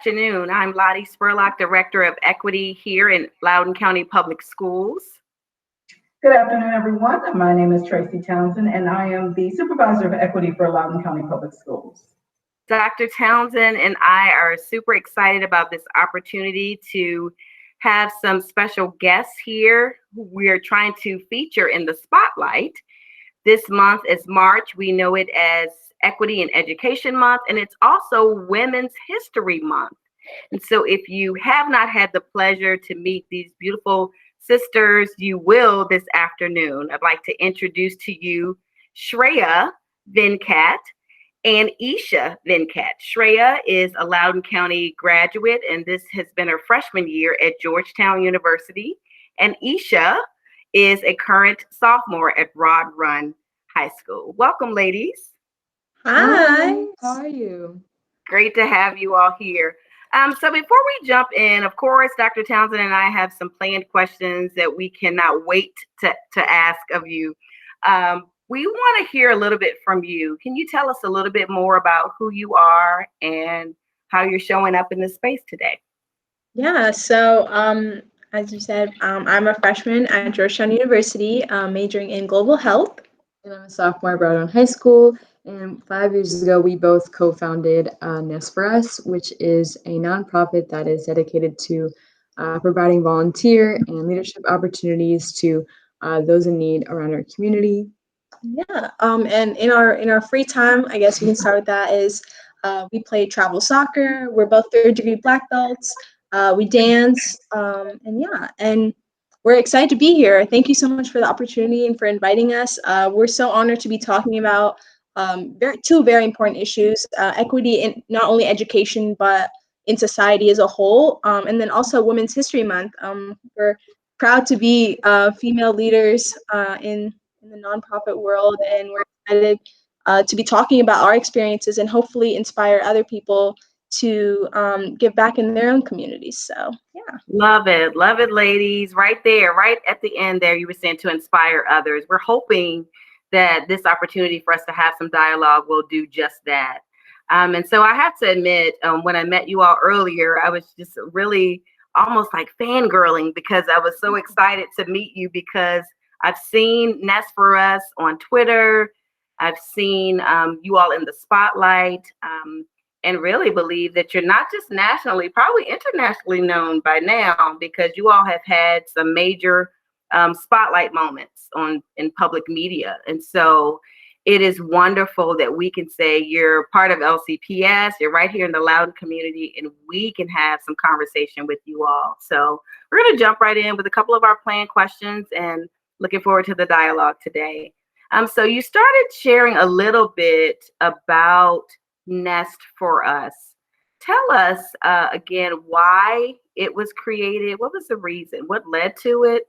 Afternoon. I'm Lottie Spurlock, Director of Equity here in Loudoun County Public Schools. Good afternoon, everyone. My name is Traci Townsend, and I am the Supervisor of Equity for Loudoun County Public Schools. Dr. Townsend and I are super excited about this opportunity to have some special guests here who we are trying to feature in the spotlight. This month is March. We know it as Equity and Education Month, and it's also Women's History Month. And so if you have not had the pleasure to meet these beautiful sisters, you will this afternoon. I'd like to introduce to you Shreyaa Venkat and Esha Venkat. Shreyaa is a Loudoun County graduate, and this has been her freshman year at Georgetown University. And Esha is a current sophomore at Rod Run High School. Welcome, ladies. Hi, how are you? Great to have you all here. So before we jump in, of course, Dr. Townsend and I have some planned questions that we cannot wait to ask of you. We want to hear a little bit from you. Can you tell us a little bit more about who you are and how you're showing up in this space today? Yeah, so as you said, I'm a freshman at Georgetown University, majoring in global health. And I'm a sophomore at Brown High School. And 5 years ago, we both co-founded Nest4Us, which is a nonprofit that is dedicated to providing volunteer and leadership opportunities to those in need around our community. Yeah, and in our free time, I guess we can start with that, is we play travel soccer. We're both third-degree black belts. We dance, and we're excited to be here. Thank you so much for the opportunity and for inviting us. We're so honored to be talking about two very important issues, equity in not only education, but in society as a whole. And then also Women's History Month. We're proud to be female leaders in the nonprofit world, and we're excited to be talking about our experiences and hopefully inspire other people to give back in their own communities. So, yeah. Love it, ladies. Right there, right at the end there, you were saying to inspire others. We're hoping that this opportunity for us to have some dialogue will do just that. And so I have to admit, when I met you all earlier, I was just really almost like fangirling because I was so excited to meet you, because I've seen Nest4Us on Twitter. I've seen you all in the spotlight, and really believe that you're not just nationally, probably internationally known by now, because you all have had some major spotlight moments in public media. And so it is wonderful that we can say you're part of LCPS, you're right here in the Loudoun community, and we can have some conversation with you all. So we're going to jump right in with a couple of our planned questions, and looking forward to the dialogue today. So you started sharing a little bit about Nest4Us. Tell us again why it was created. What was the reason? What led to it?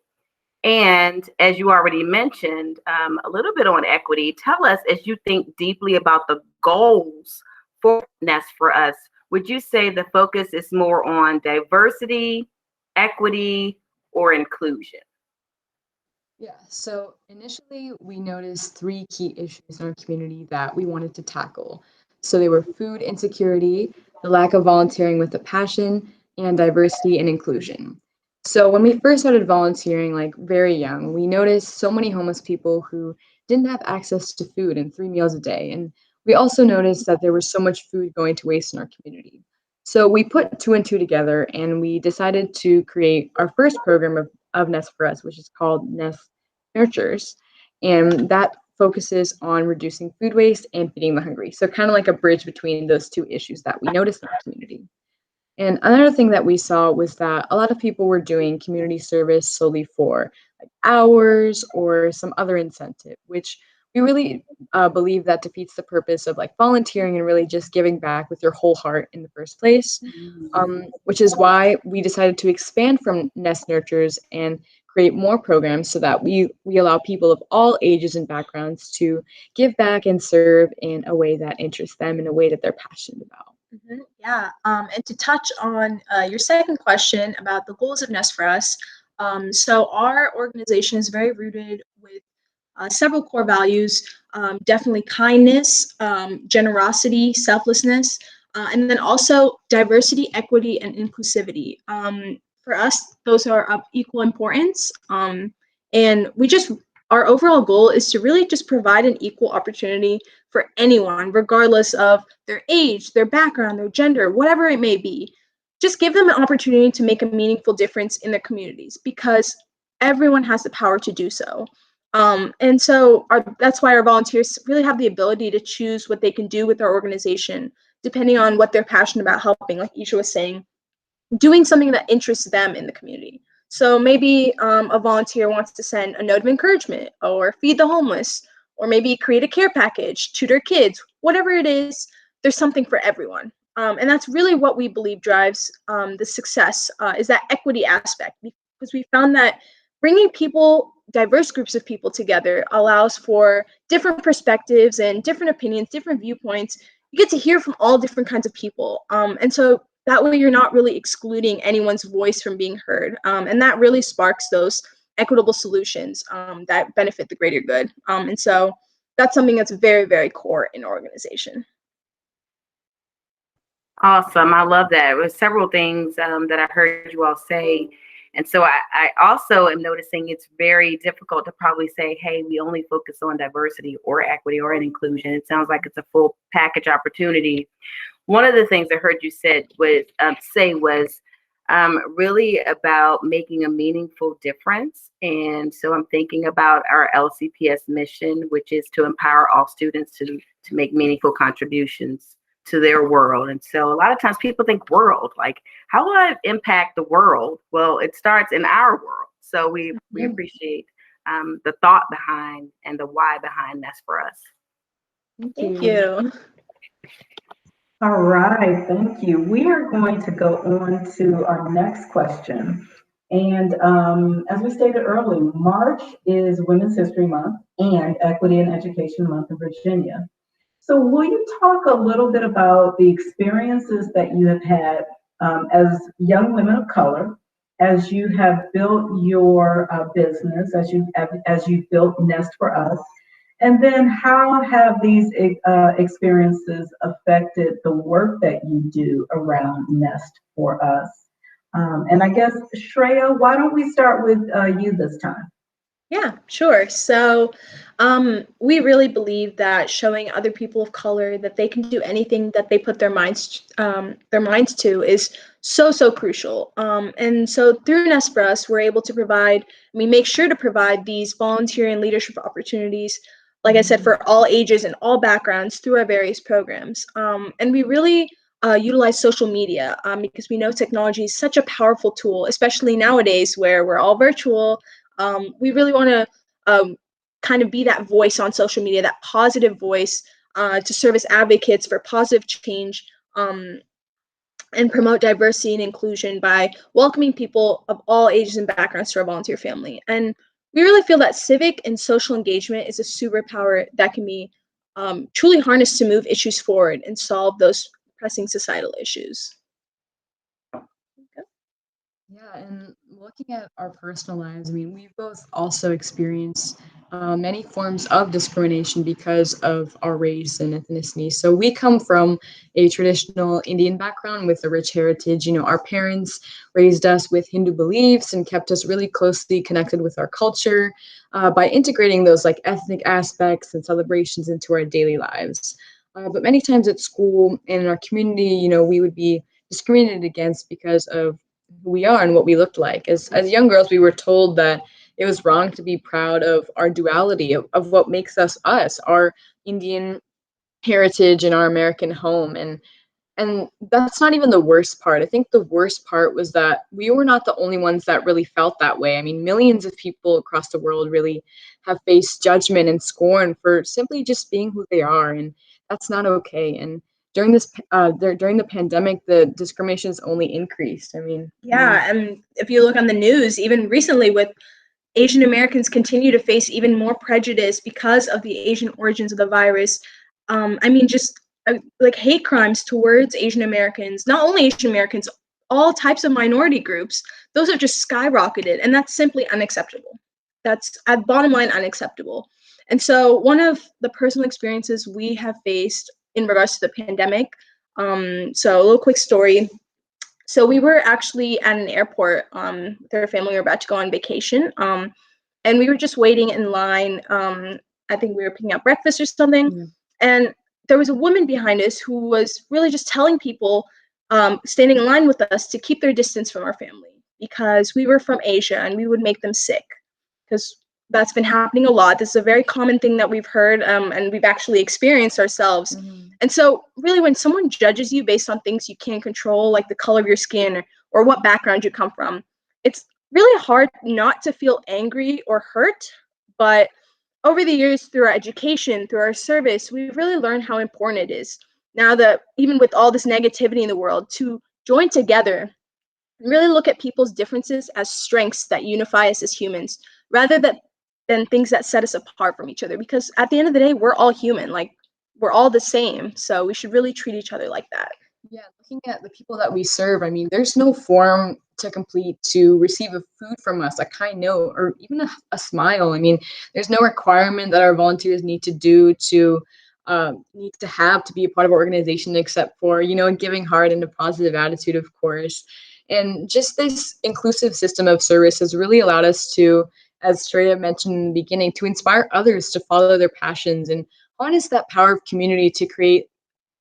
And as you already mentioned, a little bit on equity. Tell us, as you think deeply about the goals for Nest4Us, would you say the focus is more on diversity, equity, or inclusion? Yeah, so initially we noticed 3 key issues in our community that we wanted to tackle. So they were food insecurity, the lack of volunteering with a passion, and diversity and inclusion. So when we first started volunteering, like very young, we noticed so many homeless people who didn't have access to food and 3 meals a day. And we also noticed that there was so much food going to waste in our community. So we put 2 and 2 together, and we decided to create our first program of Nest4Us, which is called Nest Nurtures. And that focuses on reducing food waste and feeding the hungry. So kind of like a bridge between those 2 issues that we noticed in our community. And another thing that we saw was that a lot of people were doing community service solely for like hours or some other incentive, which we really believe that defeats the purpose of like volunteering and really just giving back with your whole heart in the first place, which is why we decided to expand from Nest Nurtures and create more programs so that we allow people of all ages and backgrounds to give back and serve in a way that interests them, in a way that they're passionate about. Mm-hmm. Yeah, and to touch on your second question about the goals of Nest4Us, so our organization is very rooted with several core values, definitely kindness, generosity, selflessness, And then also diversity, equity, and inclusivity. For us, those are of equal importance. And our overall goal is to really just provide an equal opportunity for anyone, regardless of their age, their background, their gender, whatever it may be. Just give them an opportunity to make a meaningful difference in their communities, because everyone has the power to do so. And so that's why our volunteers really have the ability to choose what they can do with their organization, depending on what they're passionate about helping, like Esha was saying, doing something that interests them in the community. So maybe a volunteer wants to send a note of encouragement, or feed the homeless, or maybe create a care package, tutor kids, whatever it is, there's something for everyone. And that's really what we believe drives the success, is that equity aspect, because we found that bringing people, diverse groups of people together, allows for different perspectives and different opinions, different viewpoints. You get to hear from all different kinds of people. And so that way you're not really excluding anyone's voice from being heard. And that really sparks those equitable solutions that benefit the greater good. And so that's something that's very, very core in our organization. Awesome. I love that. It was several things that I heard you all say. And so I also am noticing it's very difficult to probably say, hey, we only focus on diversity or equity or an inclusion. It sounds like it's a full package opportunity. One of the things I heard you say was really about making a meaningful difference. And so I'm thinking about our LCPS mission, which is to empower all students to make meaningful contributions to their world. And so a lot of times people think world, like, how will I impact the world? Well, it starts in our world. So we appreciate the thought behind and the why behind Nest4Us. Thank you. All right, thank you. We are going to go on to our next question. And as we stated earlier, March is Women's History Month and Equity in Education Month in Virginia. So will you talk a little bit about the experiences that you have had as young women of color, as you have built your business, as you built Nest4Us, and then how have these experiences affected the work that you do around Nest4Us? And I guess, Shreyaa, why don't we start with you this time? Yeah, sure. So we really believe that showing other people of color that they can do anything that they put their minds to is so crucial. And so through Nest4Us, we're able to provide, we make sure to provide these volunteer and leadership opportunities, like I said, for all ages and all backgrounds through our various programs. And we really utilize social media because we know technology is such a powerful tool, especially nowadays where we're all virtual. We really want to kind of be that voice on social media, that positive voice to serve as advocates for positive change and promote diversity and inclusion by welcoming people of all ages and backgrounds to our volunteer family. And we really feel that civic and social engagement is a superpower that can be truly harnessed to move issues forward and solve those pressing societal issues. Yeah, and looking at our personal lives, I mean, we've both also experienced many forms of discrimination because of our race and ethnicity. So we come from a traditional Indian background with a rich heritage. You know, our parents raised us with Hindu beliefs and kept us really closely connected with our culture by integrating those like ethnic aspects and celebrations into our daily lives. But many times at school and in our community, you know, we would be discriminated against because of who we are and what we looked like. As young girls, we were told that it was wrong to be proud of our duality, of what makes us us, our Indian heritage and our American home. And that's not even the worst part. I think the worst part was that we were not the only ones that really felt that way. I mean, millions of people across the world really have faced judgment and scorn for simply just being who they are, and that's not okay. And during the pandemic, the discrimination has only increased. I mean, Yeah, and if you look on the news, even recently with Asian Americans continue to face even more prejudice because of the Asian origins of the virus. I mean, just like hate crimes towards Asian Americans, not only Asian Americans, all types of minority groups, those have just skyrocketed, and that's simply unacceptable. That's at bottom line unacceptable. And so one of the personal experiences we have faced in regards to the pandemic So a little quick story. So we were actually at an airport with our family. We were about to go on vacation. And we were just waiting in line. I think we were picking up breakfast or something. Mhm. And there was a woman behind us who was really just telling people standing in line with us to keep their distance from our family because we were from Asia and we would make them sick, because that's been happening a lot. This is a very common thing that we've heard and we've actually experienced ourselves. Mhm. And so really when someone judges you based on things you can't control, like the color of your skin or what background you come from, it's really hard not to feel angry or hurt. But over the years, through our education, through our service, we've really learned how important it is now that even with all this negativity in the world, to join together and really look at people's differences as strengths that unify us as humans rather than things that set us apart from each other. Because at the end of the day, we're all human. Like, we're all the same. So we should really treat each other like that. Yeah, looking at the people that we serve, I mean, there's no form to complete to receive a food from us, a kind note, or even a smile. I mean, there's no requirement that our volunteers need to do to have to be a part of our organization, except for, you know, a giving heart and a positive attitude, of course. And just this inclusive system of service has really allowed us to, as Shreyaa mentioned in the beginning, to inspire others to follow their passions and harness that power of community to create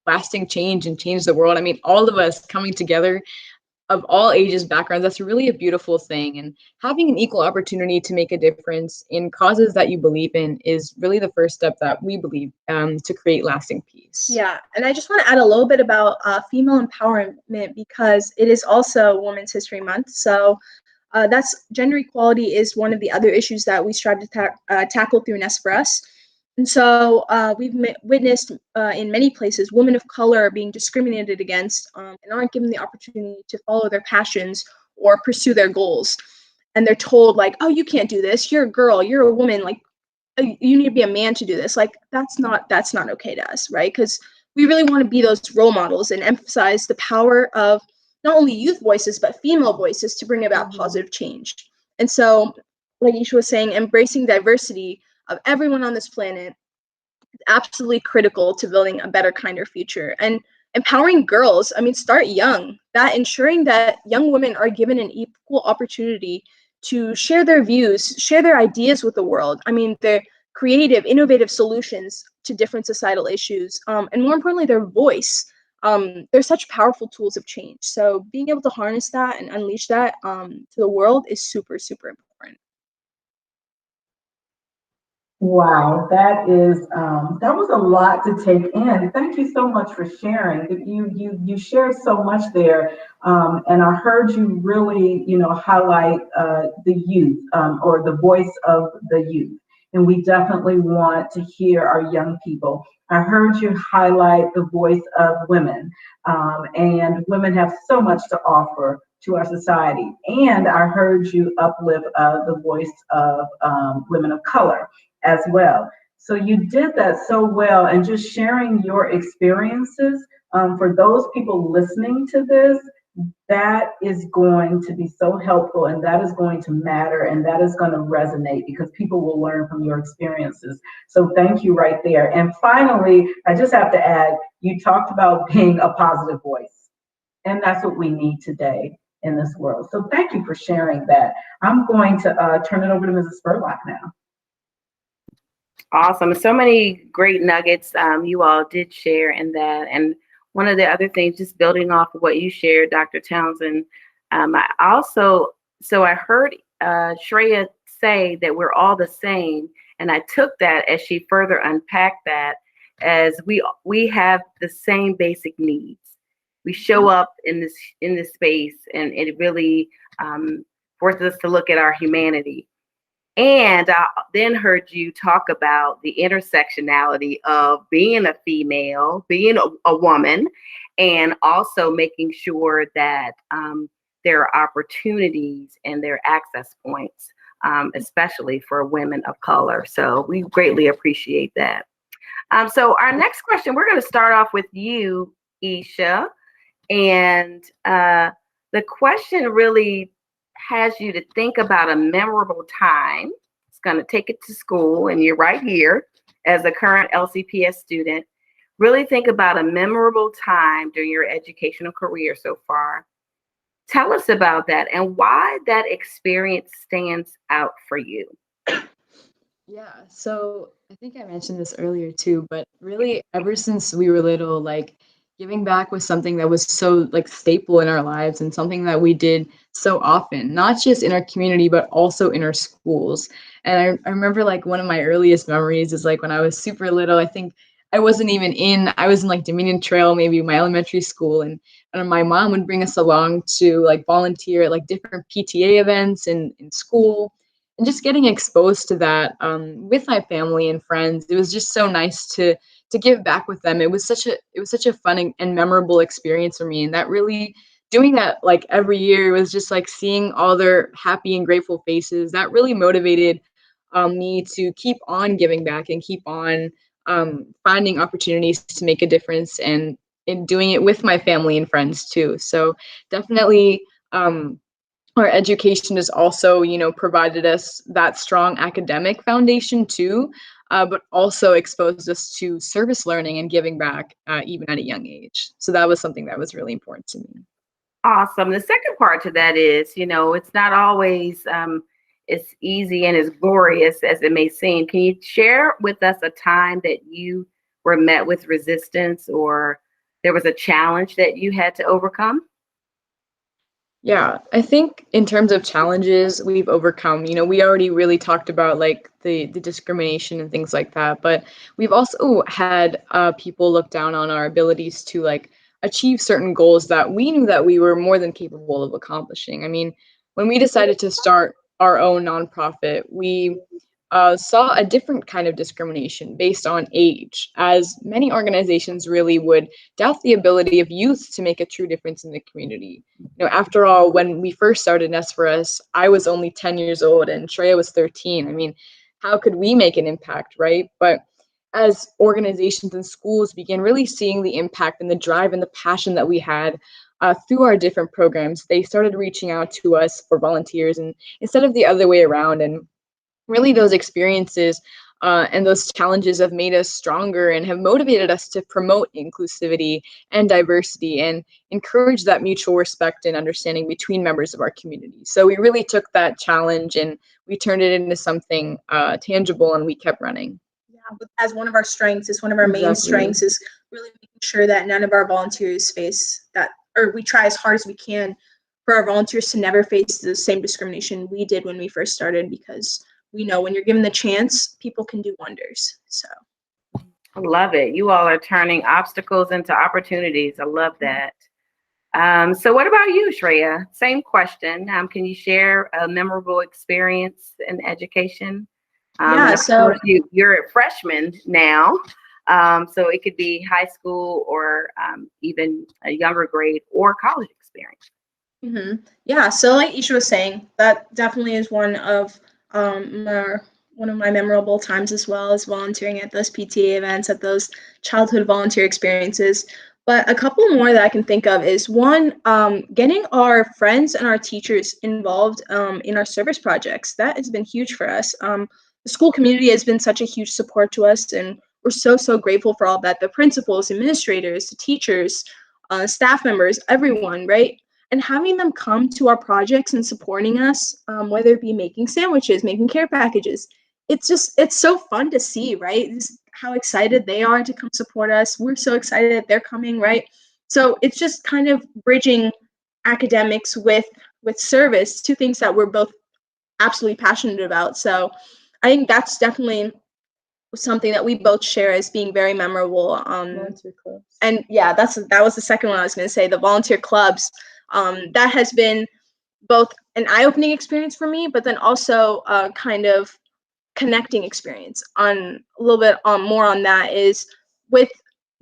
lasting change and change the world. I mean, all of us coming together of all ages, backgrounds, that's really a beautiful thing. And having an equal opportunity to make a difference in causes that you believe in is really the first step that we believe to create lasting peace. Yeah, and I just want to add a little bit about female empowerment because it is also Women's History Month. So that's gender equality is one of the other issues that we strive to tackle through Nest4Us. And so we've witnessed in many places women of color are being discriminated against and aren't given the opportunity to follow their passions or pursue their goals. And they're told like, oh, you can't do this. You're a girl. You're a woman. Like, you need to be a man to do this. Like, that's not okay to us, right? Because we really want to be those role models and emphasize the power of not only youth voices but female voices to bring about positive change. And so, like Esha was saying, embracing diversity of everyone on this planet is absolutely critical to building a better, kinder future. And empowering girls, I mean, start young. That ensuring that young women are given an equal opportunity to share their views, share their ideas with the world. I mean, their creative, innovative solutions to different societal issues, and more importantly, their voice. They're such powerful tools of change. So being able to harness that and unleash that to the world is super, super important. Wow, that was a lot to take in. Thank you so much for sharing. You shared so much there, and I heard you really, highlight the youth or the voice of the youth, and we definitely want to hear our young people. I heard you highlight the voice of women, and women have so much to offer to our society. And I heard you uplift the voice of women of color as well. So you did that so well, and just sharing your experiences for those people listening to this, that is going to be so helpful, and that is going to matter, and that is going to resonate because people will learn from your experiences. So thank you right there. And finally, I just have to add, you talked about being a positive voice, and that's what we need today in this world. So thank you for sharing that. I'm going to turn it over to Mrs. Spurlock now. Awesome. So many great nuggets you all did share in that. And one of the other things, just building off of what you shared, Dr. Townsend, I heard Shreyaa say that we're all the same. And I took that as she further unpacked that as we have the same basic needs. We show up in this space, and it really forces us to look at our humanity. And I then heard you talk about the intersectionality of being a female, being a woman, and also making sure that there are opportunities and there are access points, especially for women of color. So we greatly appreciate that. So our next question, we're going to start off with you, Esha. And the question really has you to think about a memorable time. It's going to take it to school, and you're right here as a current LCPS student really think about a memorable time during your educational career so far. Tell us about that and why that experience stands out for you. Yeah, so I think I mentioned this earlier too, but really ever since we were little, like giving back was something that was so like staple in our lives and something that we did so often, not just in our community, but also in our schools. And I remember like one of my earliest memories is like when I was super little, I think I was in like Dominion Trail, maybe my elementary school, and my mom would bring us along to like volunteer at like different PTA events in school and just getting exposed to that with my family and friends. It was just so nice to give back with them. It was such a fun and memorable experience for me, and that really doing that like every year was just like seeing all their happy and grateful faces. That really motivated me to keep on giving back and keep on finding opportunities to make a difference and in doing it with my family and friends too. So definitely. Our education has also, provided us that strong academic foundation too, but also exposed us to service learning and giving back even at a young age. So that was something that was really important to me. Awesome. The second part to that is, it's not always as easy and as glorious as it may seem. Can you share with us a time that you were met with resistance or there was a challenge that you had to overcome? Yeah, I think in terms of challenges we've overcome, we already really talked about like the discrimination and things like that, but we've also had people look down on our abilities to like achieve certain goals that we knew that we were more than capable of accomplishing. I mean, when we decided to start our own nonprofit, we saw a different kind of discrimination based on age, as many organizations really would doubt the ability of youth to make a true difference in the community. After all, when we first started Nest4Us, I was only 10 years old and Shreyaa was 13. I mean, how could we make an impact, right? But as organizations and schools began really seeing the impact and the drive and the passion that we had through our different programs, they started reaching out to us for volunteers and instead of the other way around. And really those experiences and those challenges have made us stronger and have motivated us to promote inclusivity and diversity and encourage that mutual respect and understanding between members of our community. So we really took that challenge and we turned it into something tangible, and we kept running. Yeah, as one of our strengths, is one of our main strengths is really making sure that none of our volunteers face that, or we try as hard as we can for our volunteers to never face the same discrimination we did when we first started, because we know when you're given the chance, people can do wonders. So I love it. You all are turning obstacles into opportunities. I love that. So what about you, Shreyaa? Same question. Can you share a memorable experience in education? Yeah, of so course you're a freshman now, so it could be high school or even a younger grade or college experience. Yeah, so like Esha was saying, that definitely is one of my memorable times, as well as volunteering at those PTA events, at those childhood volunteer experiences. But a couple more that I can think of is one, getting our friends and our teachers involved in our service projects. That has been huge for us. The school community has been such a huge support to us, and we're so grateful for all that. The principals, administrators, the teachers, staff members, everyone, right? And having them come to our projects and supporting us, whether it be making sandwiches, making care packages, it's so fun to see, right? How excited they are to come support us. We're so excited that they're coming, right? So it's just kind of bridging academics with service, two things that we're both absolutely passionate about. So I think that's definitely something that we both share as being very memorable. Volunteer clubs. And yeah, that was the second one I was going to say, the volunteer clubs. That has been both an eye-opening experience for me, but then also a kind of connecting experience. On a little bit more on that is with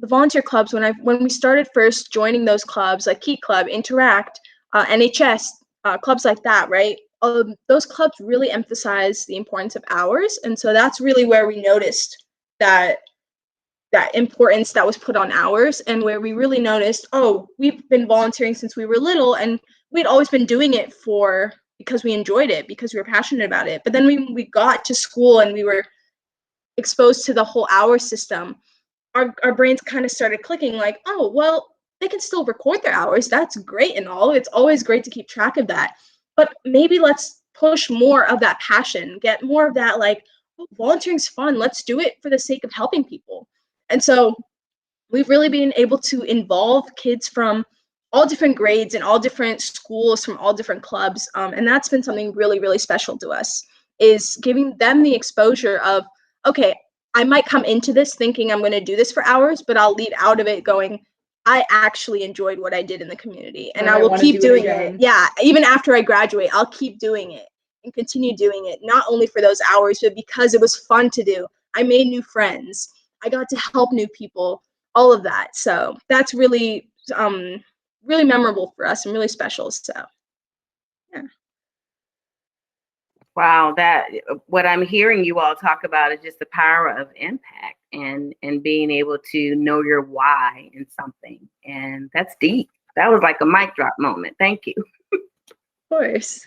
the volunteer clubs. When we started first joining those clubs, like Key Club, Interact, NHS, clubs like that, right? Those clubs really emphasize the importance of hours, and so that's really where we noticed that importance that was put on hours, and where we really noticed, oh, we've been volunteering since we were little, and we'd always been doing it because we enjoyed it, because we were passionate about it. But then we got to school and we were exposed to the whole hour system. our brains kind of started clicking like, oh, well, they can still record their hours. That's great and all. It's always great to keep track of that. But maybe let's push more of that passion, get more of that like, oh, volunteering's fun. Let's do it for the sake of helping people. And so we've really been able to involve kids from all different grades and all different schools from all different clubs. And that's been something really, really special to us, is giving them the exposure of, okay, I might come into this thinking I'm going to do this for hours, but I'll leave out of it going, I actually enjoyed what I did in the community, and I will keep doing it. Yeah, even after I graduate, I'll keep doing it and continue doing it, not only for those hours, but because it was fun to do. I made new friends. I got to help new people, all of that. So that's really, really memorable for us and really special. So, yeah. Wow, that what I'm hearing you all talk about is just the power of impact and being able to know your why in something. And that's deep. That was like a mic drop moment. Thank you. Of course.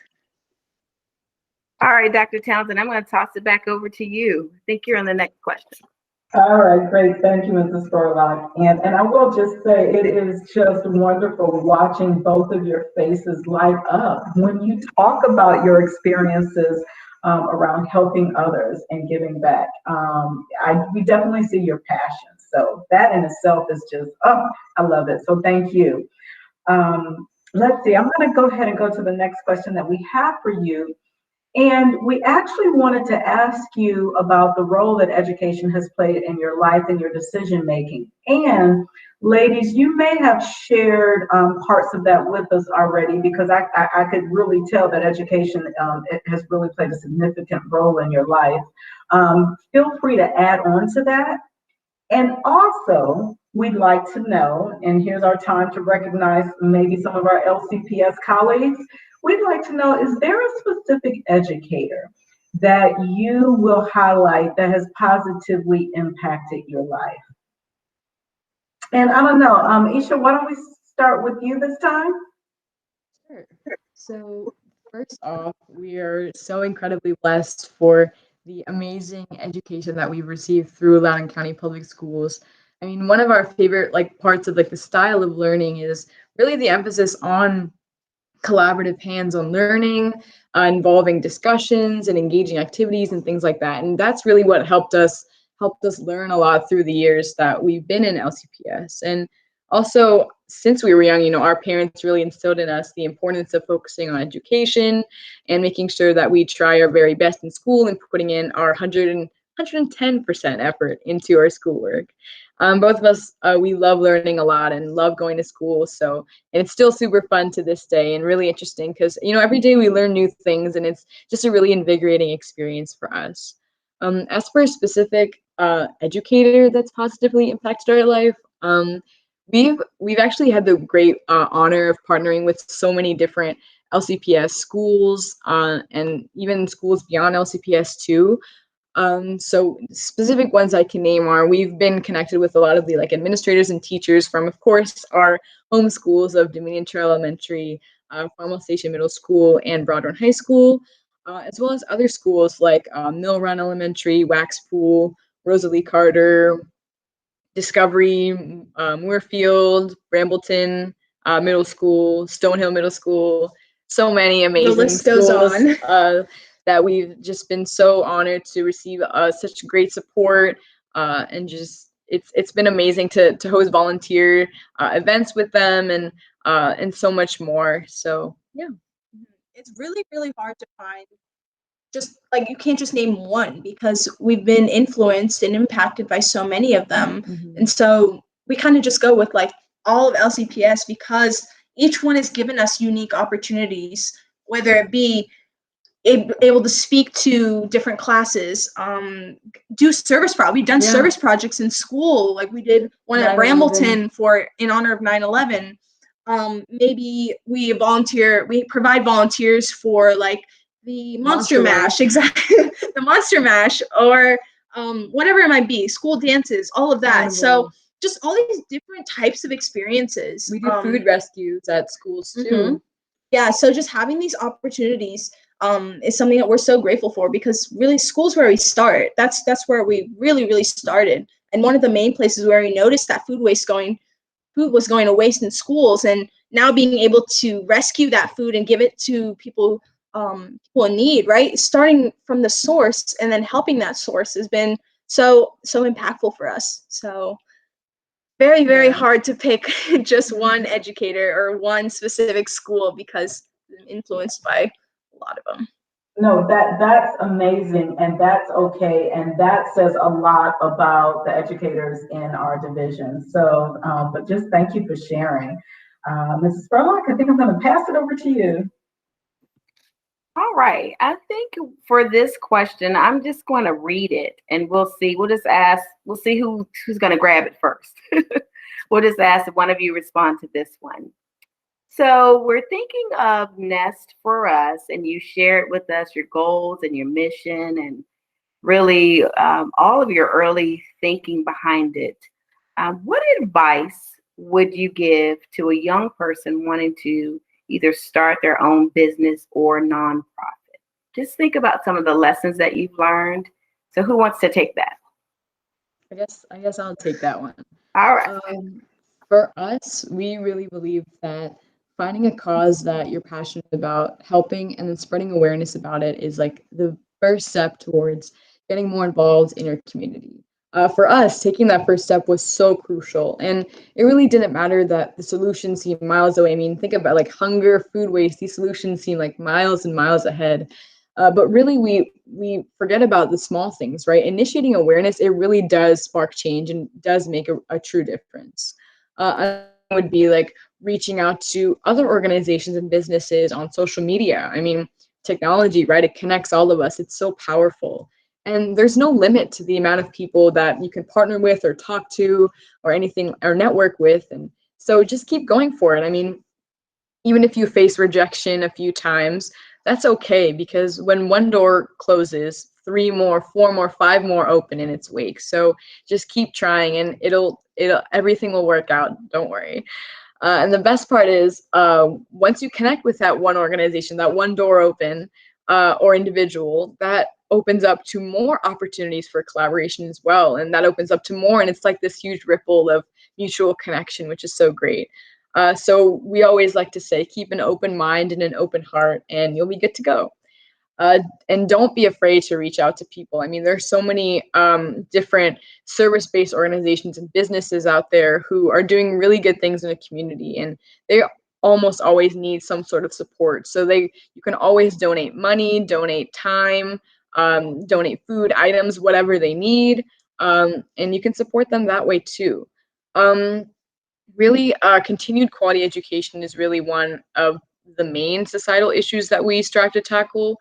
All right, Dr. Townsend, I'm going to toss it back over to you. I think you're on the next question. All right, great. Thank you, Mrs. Spurlock. And I will just say it is just wonderful watching both of your faces light up when you talk about your experiences around helping others and giving back. We definitely see your passion. So that in itself is just, oh, I love it. So thank you. Let's see, I'm going to go ahead and go to the next question that we have for you. And we actually wanted to ask you about the role that education has played in your life and your decision making. And ladies, you may have shared parts of that with us already, because I could really tell that education it has really played a significant role in your life. Feel free to add on to that. And also, we'd like to know, and here's our time to recognize maybe some of our LCPS colleagues. We'd like to know, is there a specific educator that you will highlight that has positively impacted your life? And I don't know, Esha, why don't we start with you this time? Sure. So first off, we are so incredibly blessed for the amazing education that we've received through Loudoun County Public Schools. I mean, one of our favorite parts of the style of learning is really the emphasis on collaborative hands-on learning, involving discussions and engaging activities and things like that. And that's really what helped us learn a lot through the years that we've been in LCPS. And also, since we were young, our parents really instilled in us the importance of focusing on education and making sure that we try our very best in school and putting in our 110% effort into our schoolwork. Both of us, we love learning a lot and love going to school. And it's still super fun to this day and really interesting because, every day we learn new things, and it's just a really invigorating experience for us. As for a specific educator that's positively impacted our life, we've actually had the great honor of partnering with so many different LCPS schools and even schools beyond LCPS too. So specific ones I can name are, we've been connected with a lot of the administrators and teachers from, of course, our home schools of Dominion Trail Elementary, Farmwell Station Middle School, and Broadrun High School, as well as other schools like Mill Run Elementary, Wax Pool, Rosalie Carter, Discovery, Moorfield, Brambleton Middle School, Stonehill Middle School, so many amazing the list goes schools, on. that we've just been so honored to receive such great support, and just it's been amazing to host volunteer events with them and so much more. So yeah, it's really, really hard to find. Just you can't just name one, because we've been influenced and impacted by so many of them. Mm-hmm. And so we kind of just go with all of LCPS, because each one has given us unique opportunities, whether it be able to speak to different classes, do service we've done service projects in school. We did one at Brambleton in honor of 9/11. Maybe we provide volunteers for the Monster Mash, exactly, the Monster Mash, or whatever it might be, school dances, all of that. Carnival. So just all these different types of experiences. We do food rescues at schools too. Mm-hmm. Yeah, so just having these opportunities is something that we're so grateful for, because really school's where we start. That's where we really, really started And one of the main places where we noticed that food was going to waste in schools, and now being able to rescue that food and give it to people in need, right? Starting from the source and then helping that source has been so impactful for us. So very, very hard to pick just one educator or one specific school, because I'm influenced by a lot of them. No, that's amazing, and that's okay, and that says a lot about the educators in our division. So, but just thank you for sharing. Mrs. Spurlock, I think I'm going to pass it over to you. All right. I think for this question, I'm just going to read it and we'll see. We'll just ask, we'll see who's going to grab it first. We'll just ask if one of you respond to this one. So we're thinking of Nest4Us, and you shared with us your goals and your mission and really all of your early thinking behind it. What advice would you give to a young person wanting to either start their own business or nonprofit? Just think about some of the lessons that you've learned. So who wants to take that? I guess I'll take that one. All right. For us, we really believe that finding a cause that you're passionate about, helping, and then spreading awareness about it is like the first step towards getting more involved in your community. For us, taking that first step was so crucial, and it really didn't matter that the solutions seemed miles away. I mean, think about like hunger, food waste; these solutions seem like miles and miles ahead. But really, we forget about the small things, right? Initiating awareness, it really does spark change and does make a true difference. Would be like reaching out to other organizations and businesses on social media. I mean, technology, right? It connects all of us. It's so powerful. And there's no limit to the amount of people that you can partner with or talk to or anything or network with. And so just keep going for it. I mean, even if you face rejection a few times, that's okay, because when one door closes, 3 more, 4 more, 5 more open in its wake. So just keep trying, and it'll everything will work out. Don't worry. And the best part is once you connect with that one organization, that one door open or individual, that opens up to more opportunities for collaboration as well. And that opens up to more. And it's like this huge ripple of mutual connection, which is so great. So we always like to say, keep an open mind and an open heart, and you'll be good to go. And don't be afraid to reach out to people. I mean, there's so many different service-based organizations and businesses out there who are doing really good things in the community, and they almost always need some sort of support. So you can always donate money, donate time, donate food items, whatever they need, and you can support them that way too. Really, continued quality education is really one of the main societal issues that we strive to tackle.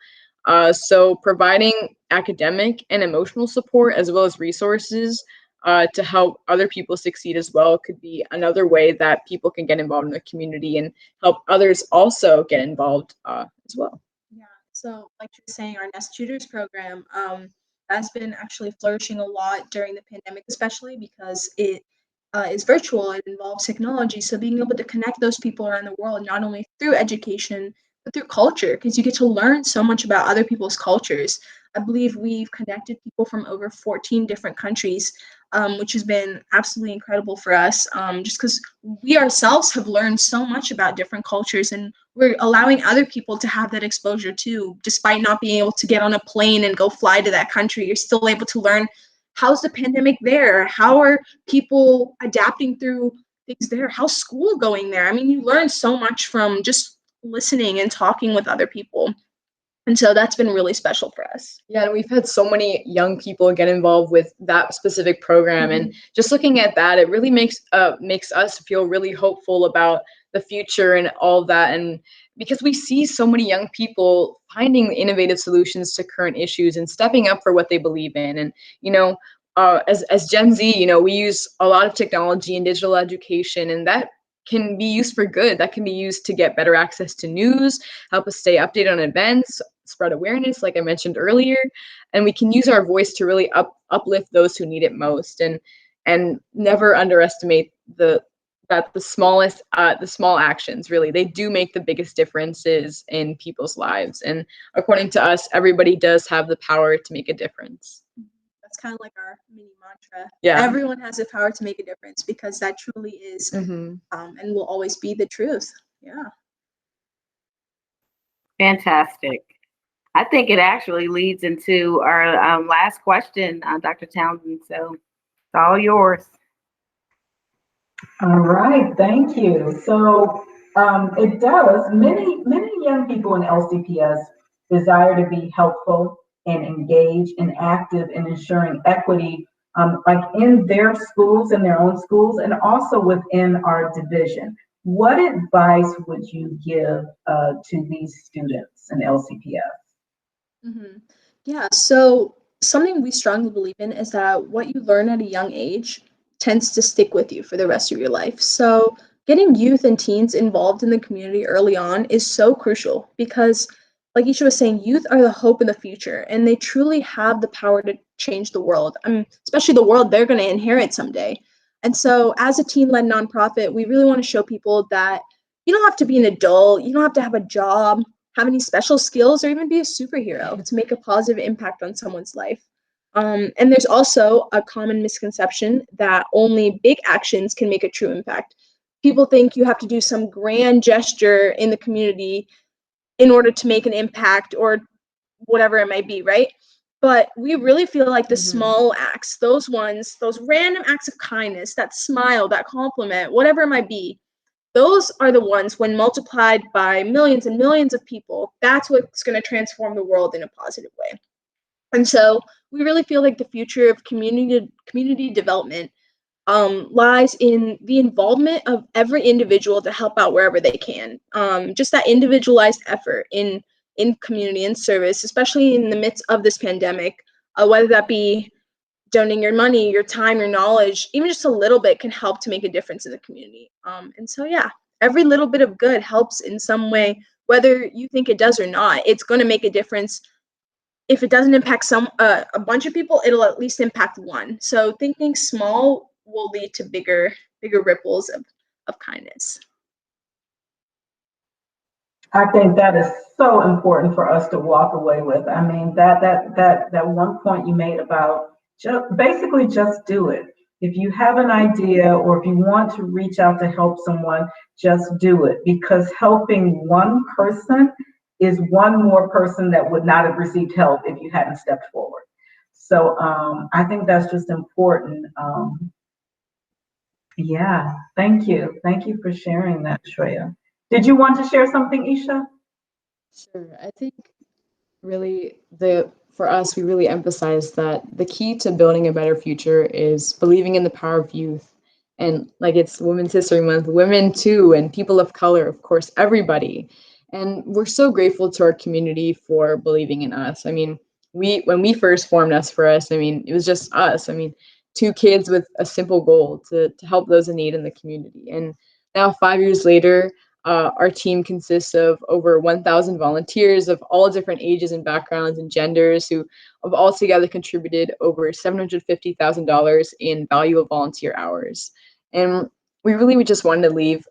So providing academic and emotional support as well as resources to help other people succeed as well could be another way that people can get involved in the community and help others also get involved as well. Yeah, so like you're saying, our Nest Tutors program has been actually flourishing a lot during the pandemic, especially because it is virtual. It involves technology. So being able to connect those people around the world, not only through education, but through culture, because you get to learn so much about other people's cultures. I believe we've connected people from over 14 different countries, which has been absolutely incredible for us, just because we ourselves have learned so much about different cultures, and we're allowing other people to have that exposure too. Despite not being able to get on a plane and go fly to that country, you're still able to learn, how's the pandemic there? How are people adapting through things there? How's school going there? I mean, you learn so much from just listening and talking with other people. And so that's been really special for us. Yeah, and we've had so many young people get involved with that specific program, and just looking at that, it really makes us feel really hopeful about the future and all of that. And because we see so many young people finding innovative solutions to current issues and stepping up for what they believe in. And as Gen Z, we use a lot of technology and digital education, and that can be used for good. That can be used to get better access to news, help us stay updated on events, spread awareness, like I mentioned earlier, and we can use our voice to really uplift those who need it most, and never underestimate the small actions, really, they do make the biggest differences in people's lives. And according to us, everybody does have the power to make a difference. That's kind of like our mini mantra. Yeah. Everyone has the power to make a difference, because that truly is and will always be the truth. Yeah. Fantastic. I think it actually leads into our last question, Dr. Townsend. So it's all yours. All right, thank you. So it does. Many young people in LCPS desire to be helpful and engaged and active in ensuring equity, like in their schools, in their own schools, and also within our division. What advice would you give to these students in LCPS? Yeah, so something we strongly believe in is that what you learn at a young age tends to stick with you for the rest of your life. So getting youth and teens involved in the community early on is so crucial, because, like Esha was saying, youth are the hope in the future, and they truly have the power to change the world. I mean, especially the world they're going to inherit someday. And so as a teen-led nonprofit, we really want to show people that you don't have to be an adult, you don't have to have a job, have any special skills, or even be a superhero to make a positive impact on someone's life. And there's also a common misconception that only big actions can make a true impact. People think you have to do some grand gesture in the community in order to make an impact, or whatever it might be, right? But we really feel like the small acts, those random acts of kindness, that smile, that compliment, whatever it might be, those are the ones, when multiplied by millions and millions of people, that's what's going to transform the world in a positive way. And so we really feel like the future of community development lies in the involvement of every individual to help out wherever they can. Just that individualized effort in community and service, especially in the midst of this pandemic, whether that be donating your money, your time, your knowledge, even just a little bit can help to make a difference in the community. And so, yeah, every little bit of good helps in some way, whether you think it does or not. It's going to make a difference. If it doesn't impact a bunch of people, it'll at least impact one. So thinking small will lead to bigger ripples of kindness. I think that is so important for us to walk away with. I mean, that one point you made about basically just do it. If you have an idea, or if you want to reach out to help someone, just do it, because helping one person is one more person that would not have received help if you hadn't stepped forward. So I think that's just important. Yeah, thank you. Thank you for sharing that, Shreyaa. Did you want to share something, Esha? Sure. I think really for us, we really emphasize that the key to building a better future is believing in the power of youth. And like, it's Women's History Month, women too, and people of color, of course, everybody. And we're so grateful to our community for believing in us. I mean, when we first formed Nest4Us, I mean, it was just us. I mean, two kids with a simple goal to help those in need in the community. And now, 5 years later, our team consists of over 1,000 volunteers of all different ages and backgrounds and genders, who have all together contributed over $750,000 in valuable volunteer hours. And we just wanted to leave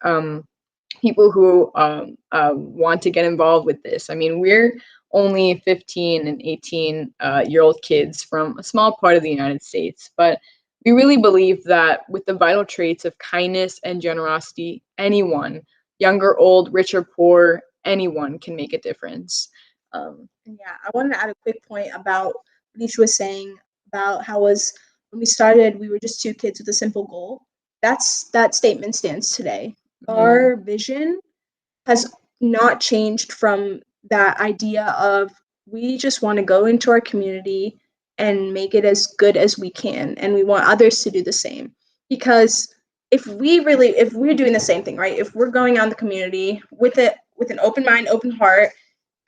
people who want to get involved with this. I mean, we're only 15 and 18-year-old kids from a small part of the United States, but we really believe that with the vital traits of kindness and generosity, anyone, young or old, rich or poor, anyone can make a difference. Yeah, I wanted to add a quick point about what Esha was saying about how when we started, we were just two kids with a simple goal. That statement stands today. Our vision has not changed from that idea of, we just want to go into our community and make it as good as we can, and we want others to do the same. Because if we're doing the same thing, right? If we're going out in the community with an open mind, open heart,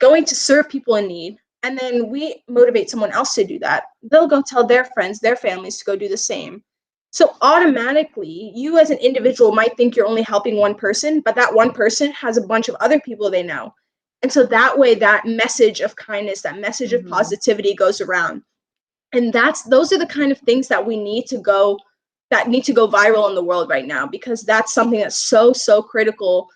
going to serve people in need, and then we motivate someone else to do that, they'll go tell their friends, their families to go do the same. So automatically, you as an individual might think you're only helping one person, but that one person has a bunch of other people they know. And so that way, that message of kindness, that message of positivity goes around. And those are the kind of things that need to go viral in the world right now, because that's something that's so critical,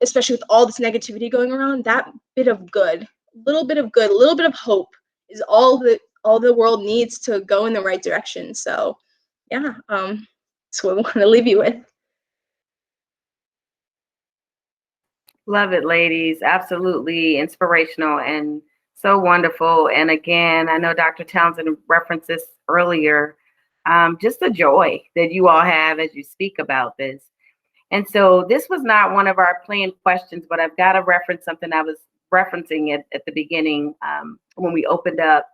especially with all this negativity going around. That bit of good, a little bit of hope is all all the world needs to go in the right direction. So yeah, that's what we want to leave you with. Love it, ladies. Absolutely inspirational and so wonderful. And again, I know Dr. Townsend referenced this earlier, just the joy that you all have as you speak about this. And so this was not one of our planned questions, but I've got to reference something I was referencing at the beginning when we opened up.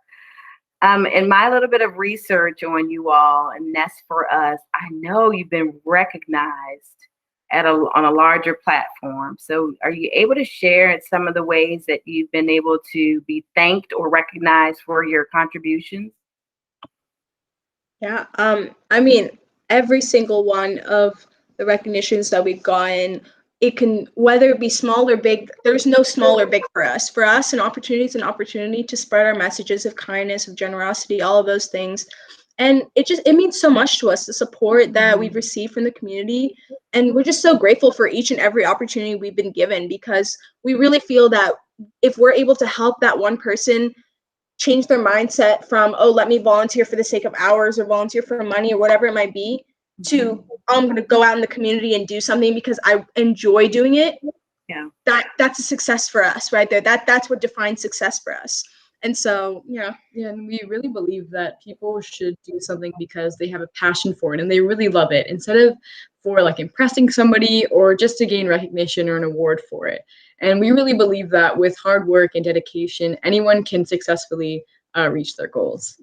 In my little bit of research on you all and Nest4Us, I know you've been recognized on a larger platform. So are you able to share some of the ways that you've been able to be thanked or recognized for your contributions? Yeah, I mean, every single one of the recognitions that we've gotten, it can, whether it be small or big, there's no small or big for us. For us, an opportunity is an opportunity to spread our messages of kindness, of generosity, all of those things. And it means so much to us, the support that we've received from the community. And we're just so grateful for each and every opportunity we've been given, because we really feel that if we're able to help that one person change their mindset from, oh, let me volunteer for the sake of hours or volunteer for money or whatever it might be, to, oh, I'm going to go out in the community and do something because I enjoy doing it. Yeah. That's a success for us right there. That's what defines success for us. And so, yeah, and we really believe that people should do something because they have a passion for it and they really love it, instead of for like impressing somebody or just to gain recognition or an award for it. And we really believe that with hard work and dedication, anyone can successfully reach their goals.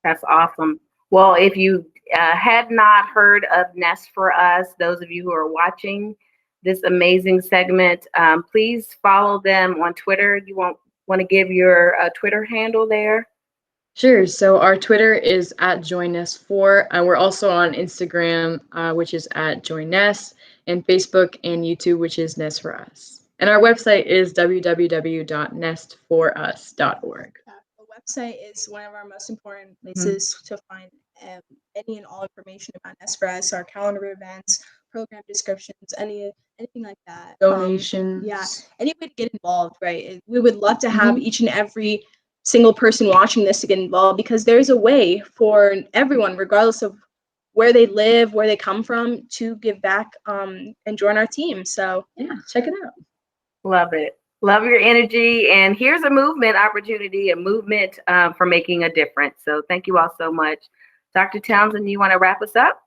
That's awesome. Well, if you had not heard of Nest4Us, those of you who are watching this amazing segment, please follow them on Twitter. You want to give your Twitter handle there? Sure. So our Twitter is at JoinNest4. We're also on Instagram, which is at JoinNest, and Facebook and YouTube, which is Nest4Us. And our website is www.nest4us.org. the website is one of our most important places to find any and all information about Nest4Us, our calendar events, program descriptions, anything like that. Donations. Yeah, any way to get involved, right? We would love to have each and every single person watching this to get involved, because there's a way for everyone, regardless of where they live, where they come from, to give back and join our team. So yeah, check it out. Love it. Love your energy. And here's a movement opportunity, a movement for making a difference. So thank you all so much. Dr. Townsend, you want to wrap us up?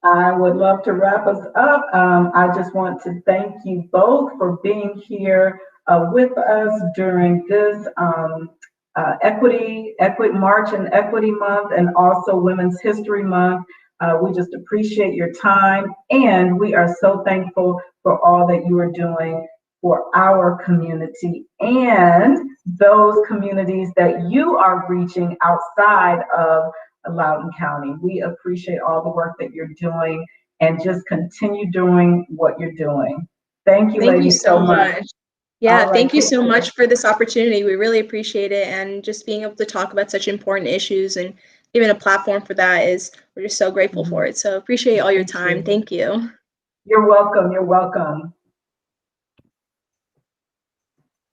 I would love to wrap us up. I just want to thank you both for being here with us during this Equity March and Equity Month, and also Women's History Month. We just appreciate your time, and we are so thankful for all that you are doing for our community and those communities that you are reaching outside of Loudoun County. We appreciate all the work that you're doing, and just continue doing what you're doing. Thank you, ladies, so much. Yeah, right, thank you so much for this opportunity. We really appreciate it, and just being able to talk about such important issues and even a platform for that we're just so grateful for it. So appreciate all your time. Thank you. You're welcome. You're welcome.